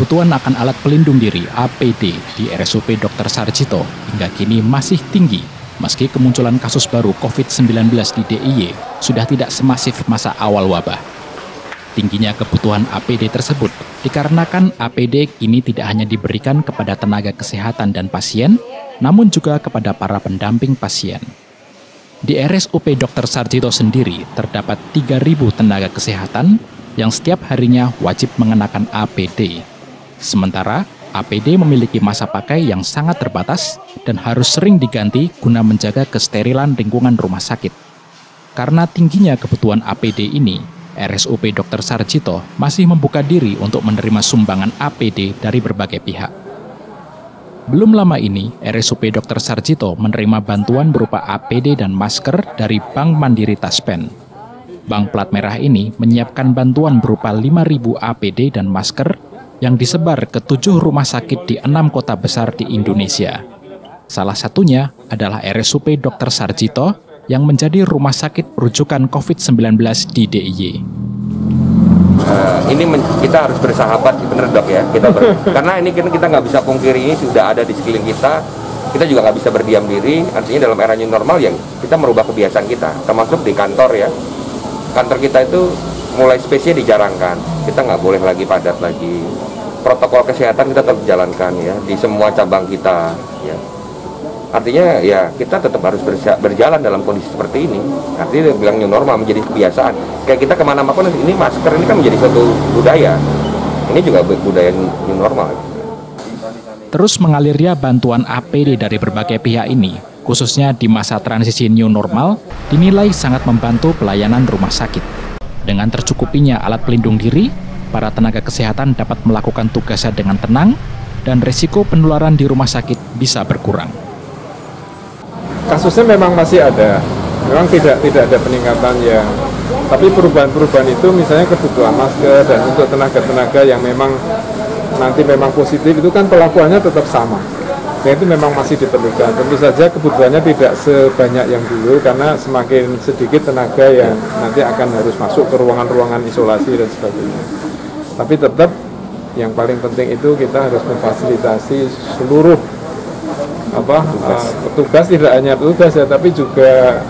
Kebutuhan akan alat pelindung diri (APD) di RSUP Dr. Sarjito hingga kini masih tinggi, meski kemunculan kasus baru COVID-19 di DIY sudah tidak semasif masa awal wabah. Tingginya kebutuhan APD tersebut dikarenakan APD ini tidak hanya diberikan kepada tenaga kesehatan dan pasien, namun juga kepada para pendamping pasien. Di RSUP Dr. Sarjito sendiri terdapat 3.000 tenaga kesehatan yang setiap harinya wajib mengenakan APD. Sementara APD memiliki masa pakai yang sangat terbatas dan harus sering diganti guna menjaga kesterilan lingkungan rumah sakit. Karena tingginya kebutuhan APD ini, RSUP Dr. Sarjito masih membuka diri untuk menerima sumbangan APD dari berbagai pihak. Belum lama ini, RSUP Dr. Sarjito menerima bantuan berupa APD dan masker dari Bank Mandiri Taspen. Bank Plat Merah ini menyiapkan bantuan berupa 5.000 APD dan masker yang disebar ke 7 rumah sakit di 6 kota besar di Indonesia. Salah satunya adalah RSUP Dr. Sarjito yang menjadi rumah sakit rujukan COVID-19 di DIY. Kita harus bersahabat, bener dok ya. Karena ini kita nggak bisa pungkiri, ini sudah ada di sekeliling kita. Kita juga nggak bisa berdiam diri. Artinya dalam era new normal yang kita merubah kebiasaan kita, termasuk di kantor ya. Kantor kita itu mulai space-nya dijarangkan. Kita nggak boleh lagi padat lagi. Protokol kesehatan kita tetap jalankan ya di semua cabang kita. Ya. Artinya ya kita tetap harus berjalan dalam kondisi seperti ini. Artinya bilang new normal menjadi kebiasaan. Kayak kita kemana-mana ini masker ini kan menjadi suatu budaya. Ini juga budaya new normal. Terus mengalirnya bantuan APD dari berbagai pihak ini, khususnya di masa transisi new normal, dinilai sangat membantu pelayanan rumah sakit. Dengan tercukupinya alat pelindung diri, para tenaga kesehatan dapat melakukan tugasnya dengan tenang dan risiko penularan di rumah sakit bisa berkurang. Kasusnya memang masih ada, memang tidak ada peningkatan yang, tapi perubahan-perubahan itu misalnya kebutuhan masker dan untuk tenaga-tenaga yang memang nanti memang positif itu kan pelakuannya tetap sama. Nah itu memang masih diperlukan. Tentu saja kebutuhannya tidak sebanyak yang dulu karena semakin sedikit tenaga yang nanti akan harus masuk ke ruangan-ruangan isolasi dan sebagainya. Tapi tetap yang paling penting itu kita harus memfasilitasi seluruh petugas, tidak hanya petugas ya, tapi juga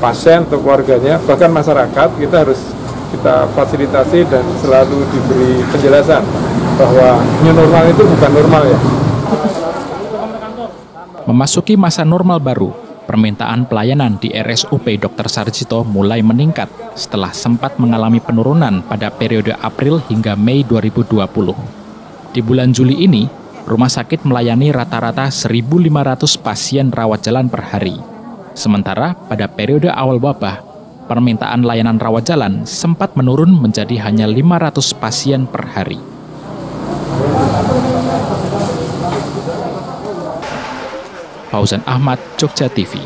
pasien atau keluarganya, bahkan masyarakat kita fasilitasi dan selalu diberi penjelasan bahwa new normal itu bukan normal ya. Memasuki masa normal baru, permintaan pelayanan di RSUP Dr. Sarjito mulai meningkat setelah sempat mengalami penurunan pada periode April hingga Mei 2020. Di bulan Juli ini, rumah sakit melayani rata-rata 1.500 pasien rawat jalan per hari. Sementara pada periode awal wabah, permintaan layanan rawat jalan sempat menurun menjadi hanya 500 pasien per hari. Fauzan Ahmad, Jogja TV.